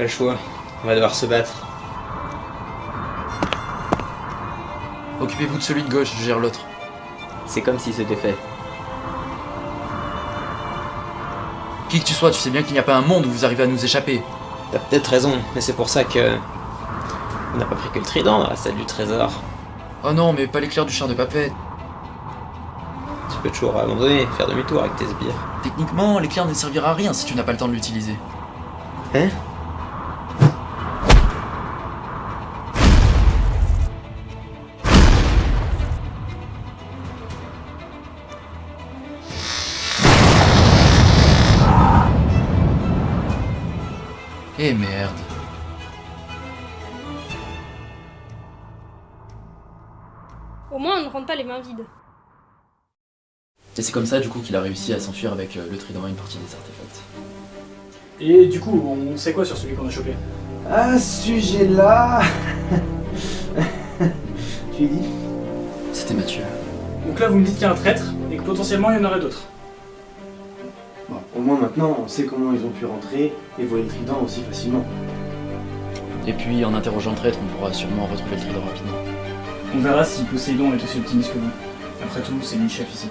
Pas le choix, on va devoir se battre. Occupez-vous de celui de gauche, je gère l'autre. C'est comme si c'était fait. Qui que tu sois, tu sais bien qu'il n'y a pas un monde où vous arrivez à nous échapper. T'as peut-être raison, mais c'est pour ça que... On n'a pas pris que le trident dans la salle du trésor. Oh non, mais pas l'éclair du char de papette. Tu peux toujours abandonner, faire demi-tour avec tes sbires. Techniquement, l'éclair ne servira à rien si tu n'as pas le temps de l'utiliser. Hein? Eh merde. Au moins, on ne rentre pas les mains vides. Et c'est comme ça du coup qu'il a réussi à s'enfuir avec le trident et une partie des artefacts. Et du coup, on sait quoi sur celui qu'on a chopé? À ce sujet-là... tu dis? C'était Mathieu. Donc là, vous me dites qu'il y a un traître, et que potentiellement il y en aurait d'autres. Bon, au moins maintenant, on sait comment ils ont pu rentrer et voler le trident aussi facilement. Et puis en interrogeant le traître, on pourra sûrement retrouver le trident rapidement. On verra si Poséidon est aussi optimiste que vous. Après tout, c'est lui le chef ici.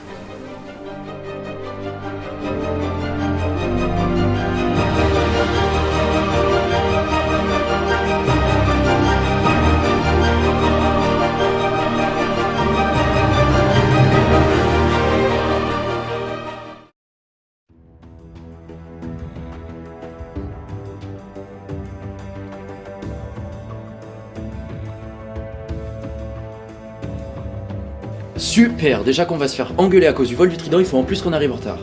Super, déjà qu'on va se faire engueuler à cause du vol du trident, il faut en plus qu'on arrive en retard.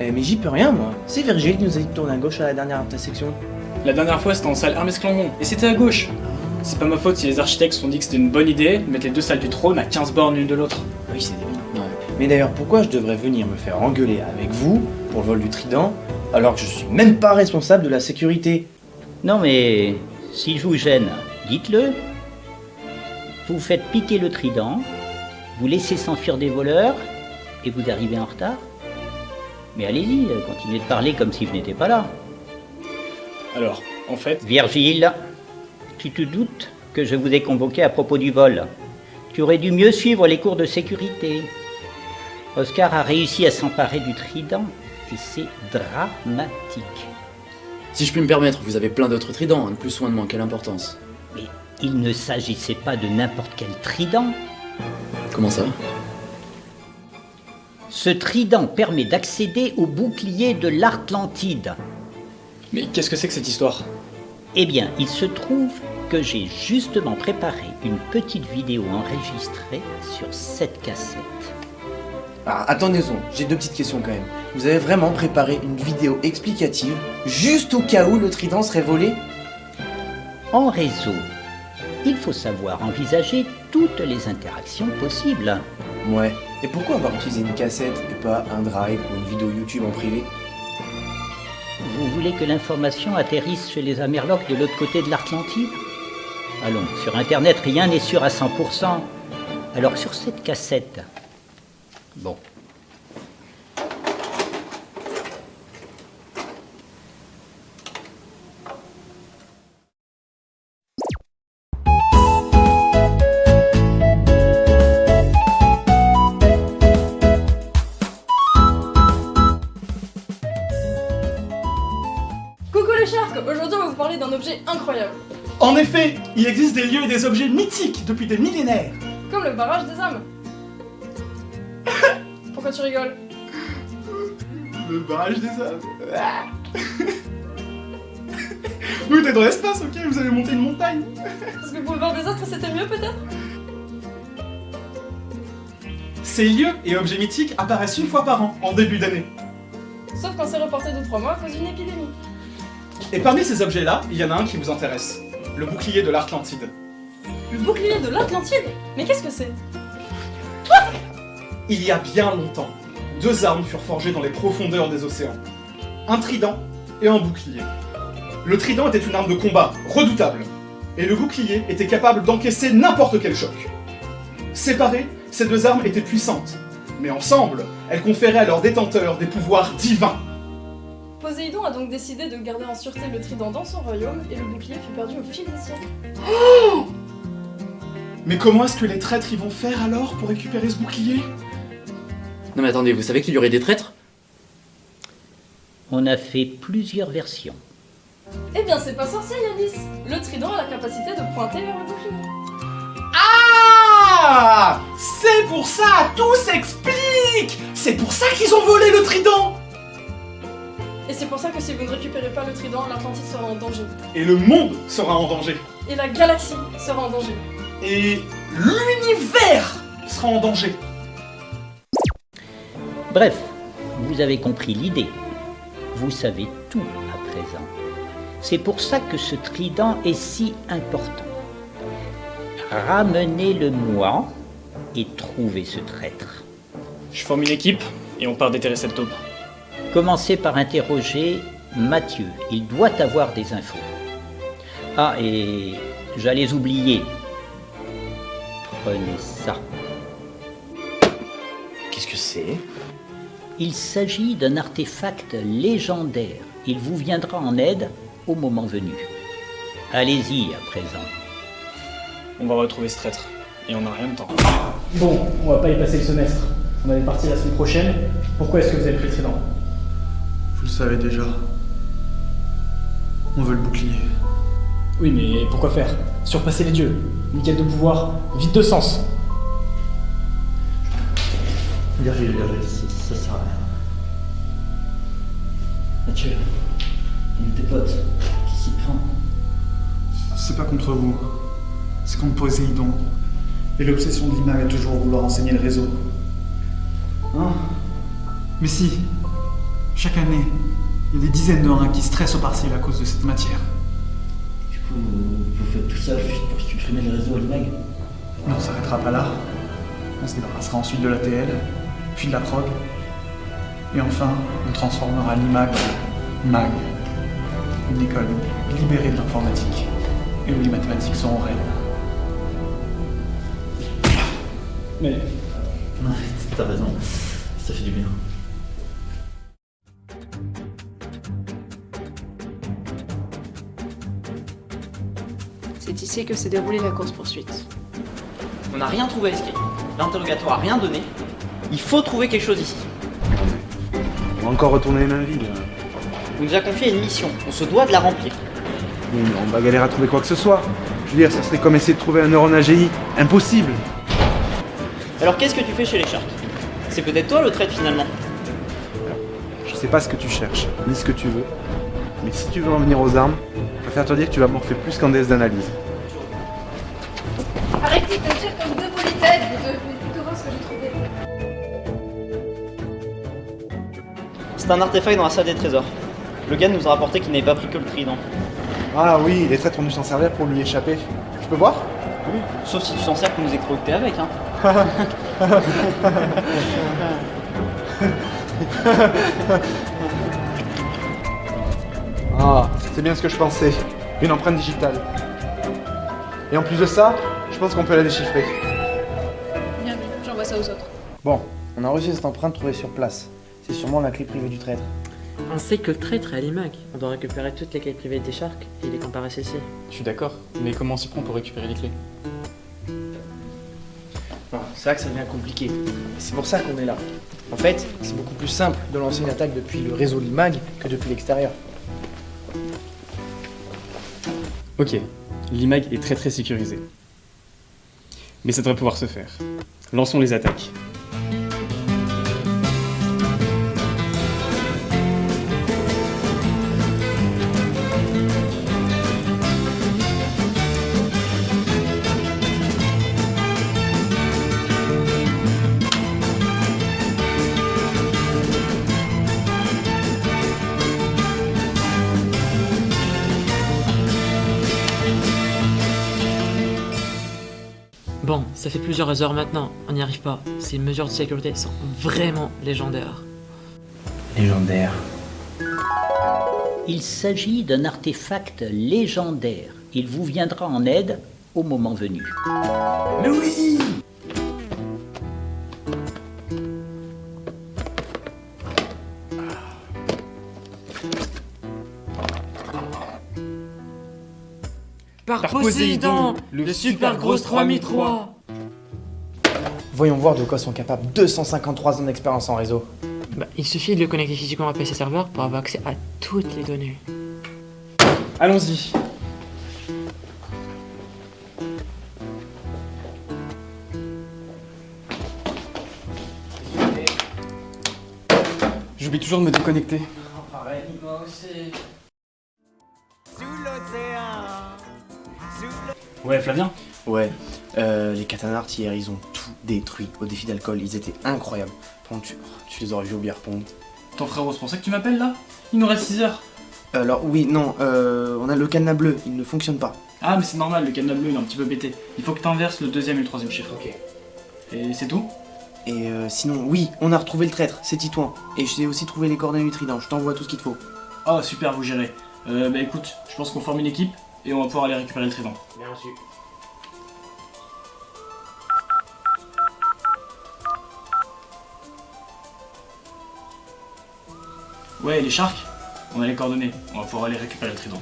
Eh mais j'y peux rien moi. C'est Virgile qui nous a dit de tourner à gauche à la dernière intersection. La dernière fois, c'était en salle Hermès Clandon, et c'était à gauche. C'est pas ma faute si les architectes se sont dit que c'était une bonne idée de mettre les deux salles du trône à 15 bornes l'une de l'autre. Oui c'est débile. Ouais. Mais d'ailleurs pourquoi je devrais venir me faire engueuler avec vous pour le vol du trident alors que je suis même pas responsable de la sécurité? Non mais, si je vous gêne, dites-le. Vous faites piquer le trident, vous laissez s'enfuir des voleurs, et vous arrivez en retard. Mais allez-y, continuez de parler comme si je n'étais pas là. Alors, en fait, Virgile, tu te doutes que je vous ai convoqué à propos du vol. Tu aurais dû mieux suivre les cours de sécurité. Oscar a réussi à s'emparer du trident, et c'est dramatique. Si je puis me permettre, vous avez plein d'autres tridents, un de plus ou un de moins, quelle importance? Mais il ne s'agissait pas de n'importe quel trident. Comment ça? Ce trident permet d'accéder au bouclier de l'Atlantide. mais qu'est-ce que c'est que cette histoire? Eh bien, il se trouve que j'ai justement préparé une petite vidéo enregistrée sur cette cassette. Ah, attendez-y, j'ai deux petites questions quand même. Vous avez vraiment préparé une vidéo explicative juste au cas où le trident serait volé? En réseau, il faut savoir envisager toutes les interactions possibles. Ouais. Et pourquoi avoir utilisé une cassette et pas un drive ou une vidéo YouTube en privé? Vous voulez que l'information atterrisse chez les Amerlocs de l'autre côté de l'Atlantide? Allons, sur Internet, rien n'est sûr à 100%. Alors sur cette cassette... Bon. Coucou les sharks! Aujourd'hui, on va vous parler d'un objet incroyable, En effet, il existe des lieux et des objets mythiques depuis des millénaires. comme le barrage des âmes. Pourquoi tu rigoles? Le barrage des âmes. Oui, t'es dans l'espace, ok, vous allez monter une montagne. Parce que le boulevard des astres, c'était mieux peut-être? Ces lieux et objets mythiques apparaissent une fois par an, en début d'année. Sauf quand c'est reporté de 3 mois à cause d'une épidémie. Et parmi ces objets-là, il y en a un qui vous intéresse. Le bouclier de l'Atlantide. Le bouclier de l'Atlantide? Mais qu'est-ce que c'est? Il y a bien longtemps, deux armes furent forgées dans les profondeurs des océans. Un trident et un bouclier. Le trident était une arme de combat, redoutable. Et le bouclier était capable d'encaisser n'importe quel choc. Séparées, ces deux armes étaient puissantes. Mais ensemble, elles conféraient à leurs détenteurs des pouvoirs divins. Poséidon a donc décidé de garder en sûreté le trident dans son royaume et le bouclier fut perdu au fil des siècles. Mais comment est-ce que les traîtres y vont faire alors pour récupérer ce bouclier? Non mais attendez, vous savez qu'il y aurait des traîtres? On a fait plusieurs versions. Eh bien, c'est pas sorcier, Yanis. Le trident a la capacité de pointer vers le bouclier. Ah! C'est pour ça, tout s'explique! C'est pour ça qu'ils ont volé le trident! Et c'est pour ça que si vous ne récupérez pas le trident, l'Atlantide sera en danger. Et le monde sera en danger. Et la galaxie sera en danger. Et l'univers sera en danger. Bref, vous avez compris l'idée. Vous savez tout à présent. C'est pour ça que ce trident est si important. Ramenez-le-moi et trouvez ce traître. Je forme une équipe et on part déterrer cette taupe. Commencez par interroger Mathieu. Il doit avoir des infos. Ah, et j'allais oublier. Prenez ça. Qu'est-ce que c'est? Il s'agit d'un artefact légendaire. Il vous viendra en aide au moment venu. Allez-y à présent. On va retrouver ce traître. Et on n'a rien de temps. Bon, on va pas y passer le semestre. On avait parti la semaine prochaine. Pourquoi est-ce que vous avez pris le trident? Vous le savez déjà. On veut le bouclier. Oui, mais pourquoi faire? Surpasser les dieux. Une quête de pouvoir, vide de sens. Virgile, ça sert à rien. Mathieu, une de tes potes qui s'y prend. C'est pas contre vous. C'est contre Poséidon. Et l'obsession de l'image est toujours vouloir enseigner le réseau. Hein? Mais si. Chaque année, il y a des dizaines de reins qui stressent au partiel à cause de cette matière. Du coup, vous faites tout ça juste pour supprimer le réseau à l'imag? Mais on s'arrêtera pas là. On se débarrassera ensuite de l'ATL, puis de la prog. Et enfin, on transformera l'IMAG en MAG. Une école libérée de l'informatique. Et où les mathématiques seront reines. Mais Non, t'as raison. Ça fait du bien. C'est ici que s'est déroulée la course-poursuite. On n'a rien trouvé à l'escape. L'interrogatoire a rien donné. Il faut trouver quelque chose ici. On va encore retourner les mêmes villes. On nous a confié une mission. On se doit de la remplir. Oui, mais on va galérer à trouver quoi que ce soit. Je veux dire, ça serait comme essayer de trouver un neurone AGI. Impossible. Alors qu'est-ce que tu fais chez les Sharks? C'est peut-être toi le traître finalement. Je sais pas ce que tu cherches, ni ce que tu veux. Mais si tu veux en venir aux armes, je préfère te dire que tu vas morfler plus qu'en DS d'analyse. Arrêtez d'agir comme deux politesses, vous devez plutôt voir ce que j'ai trouvé. C'est un artefact dans la salle des trésors. Le gars nous a rapporté qu'il n'avait pas pris que le trident. Ah oui, les traîtres ont dû s'en servir pour lui échapper. Je peux voir? Oui. Sauf si tu t'en sers pour nous écrouter avec, hein. Ah, c'est bien ce que je pensais. Une empreinte digitale. Et en plus de ça, je pense qu'on peut la déchiffrer. Bien vu, j'envoie ça aux autres. Bon, on a reçu cette empreinte trouvée sur place. C'est sûrement la clé privée du traître. On sait que le traître est à l'IMAG. On doit récupérer toutes les clés privées des Sharks et les comparer celles-ci. Je suis d'accord, mais comment on s'y prend pour récupérer les clés? Non, c'est là que ça devient compliqué. C'est pour ça qu'on est là. En fait, c'est beaucoup plus simple de lancer une attaque depuis le réseau de l'IMAG que depuis l'extérieur. Ok, l'IMAG est très sécurisé. Mais ça devrait pouvoir se faire. Lançons les attaques. Bon, ça fait plusieurs heures maintenant, on n'y arrive pas. Ces mesures de sécurité sont vraiment légendaires. Légendaire. Il s'agit d'un artefact légendaire. Il vous viendra en aide au moment venu. Mais oui! Par Poséidon, le super gros 3003. Voyons voir de quoi sont capables 253 ans d'expérience en réseau. Bah, il suffit de le connecter physiquement à PC serveur pour avoir accès à toutes les données. Allons-y. J'oublie toujours de me déconnecter. Pareil, moi aussi. Ouais, Flavien? Ouais, les catanards hier, ils ont tout détruit au défi d'alcool. Ils étaient incroyables. Par contre, tu les aurais vus au beer pong. Ton frérot, c'est pour ça que tu m'appelles là? Il nous reste 6 heures. Alors oui, non, on a le cadenas bleu, il ne fonctionne pas. Ah, mais c'est normal, le cadenas bleu il est un petit peu pété. Il faut que t'inverses le deuxième et le troisième chiffre. Ok. Et c'est tout? Et sinon, oui, on a retrouvé le traître, c'est Titouan. Et j'ai aussi trouvé les coordonnées du trident, je t'envoie tout ce qu'il te faut. Oh, super, vous gérez. Bah écoute, je pense qu'on forme une équipe et on va pouvoir aller récupérer le trident. Bien reçu. Ouais, les sharks, on a les coordonnées, on va pouvoir aller récupérer le trident.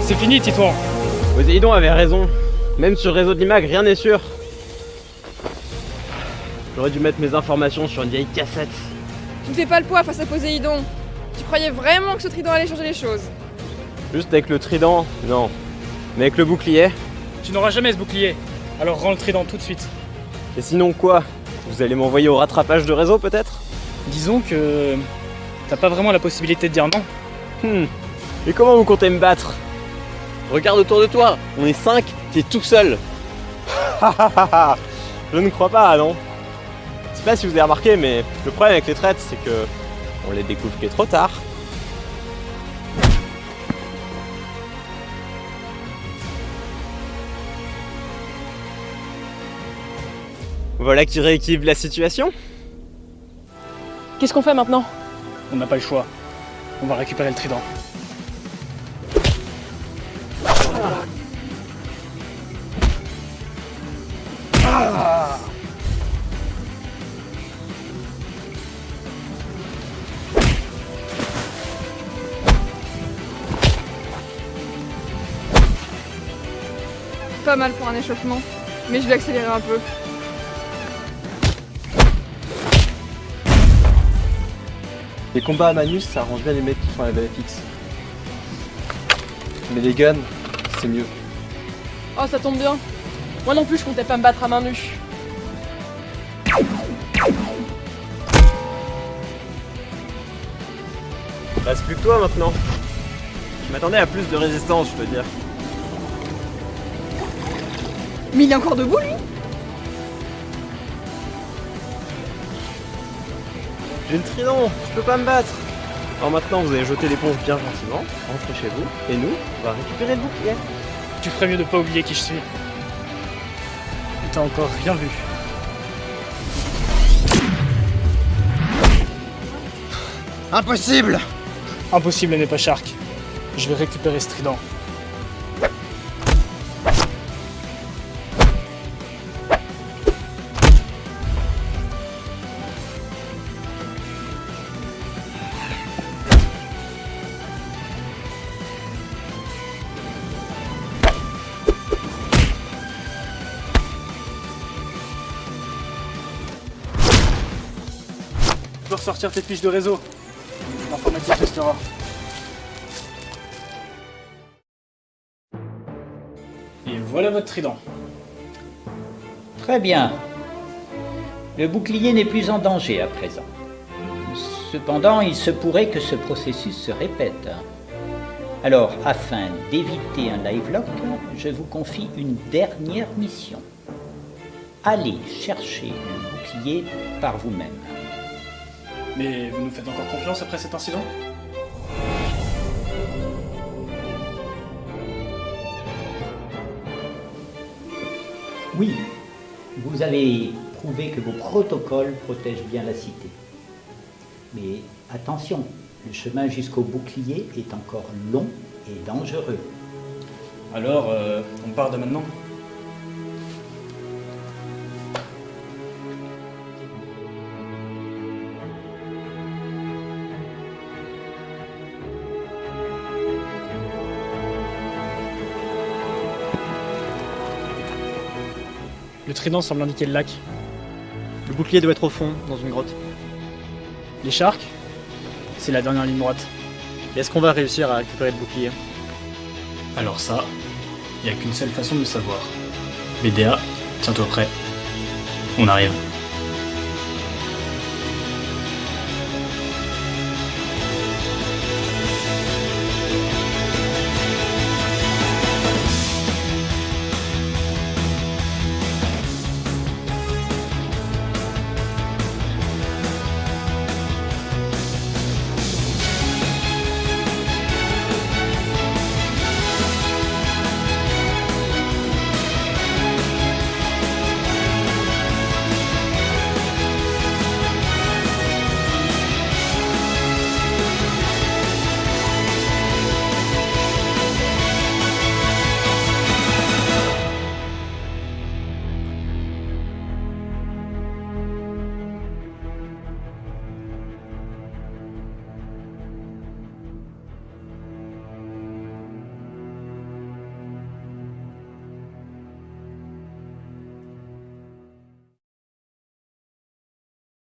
C'est fini, Titouan. Poséidon avait raison. Même sur le réseau de l'IMAG, rien n'est sûr. J'aurais dû mettre mes informations sur une vieille cassette. Tu ne fais pas le poids face à Poséidon. Tu croyais vraiment que ce trident allait changer les choses? Juste avec le trident, non. Mais avec le bouclier. Tu n'auras jamais ce bouclier, alors rends le trident tout de suite. Et sinon quoi? Vous allez m'envoyer au rattrapage de réseau peut-être? Disons que t'as pas vraiment la possibilité de dire non. Et comment vous comptez me battre? Regarde autour de toi, on est 5, t'es tout seul. Je ne crois pas, non. Je sais pas si vous avez remarqué, mais le problème avec les traîtres, c'est que on les découvre que trop tard. Voilà qui rééquilibre la situation. Qu'est-ce qu'on fait maintenant? On n'a pas le choix. On va récupérer le trident. Pas mal pour un échauffement, mais je vais accélérer un peu. Les combats à Manus, ça arrange bien les mecs qui font la VFX. Mais les guns, c'est mieux. Oh, ça tombe bien. Moi non plus, je comptais pas me battre à main nue. Reste plus que toi maintenant. Je m'attendais à plus de résistance, je veux dire. Mais il est encore debout, lui? J'ai le trident, je peux pas me battre. Alors maintenant, vous allez jeter l'éponge bien gentiment, rentrez chez vous, et nous, on va récupérer le bouclier. Tu ferais mieux de pas oublier qui je suis. T'as encore rien vu. Impossible! Impossible n'est pas Shark. Je vais récupérer ce trident. Tu peux ressortir tes fiches de réseau. L'informatique restera. Et voilà votre trident. Très bien. Le bouclier n'est plus en danger à présent. Cependant, il se pourrait que ce processus se répète. Alors, afin d'éviter un live lock, je vous confie une dernière mission. Allez chercher le bouclier par vous-même. Mais vous nous faites encore confiance après cet incident? Oui, vous avez prouvé que vos protocoles protègent bien la cité. Mais attention, Le chemin jusqu'au bouclier est encore long et dangereux. Alors, on part de maintenant? Le trident semble indiquer le lac. Le bouclier doit être au fond, dans une grotte. Les charques, c'est la dernière ligne droite. Est-ce qu'on va réussir à récupérer le bouclier? Alors ça, il n'y a qu'une seule façon de le savoir. BDA, tiens-toi prêt. On arrive.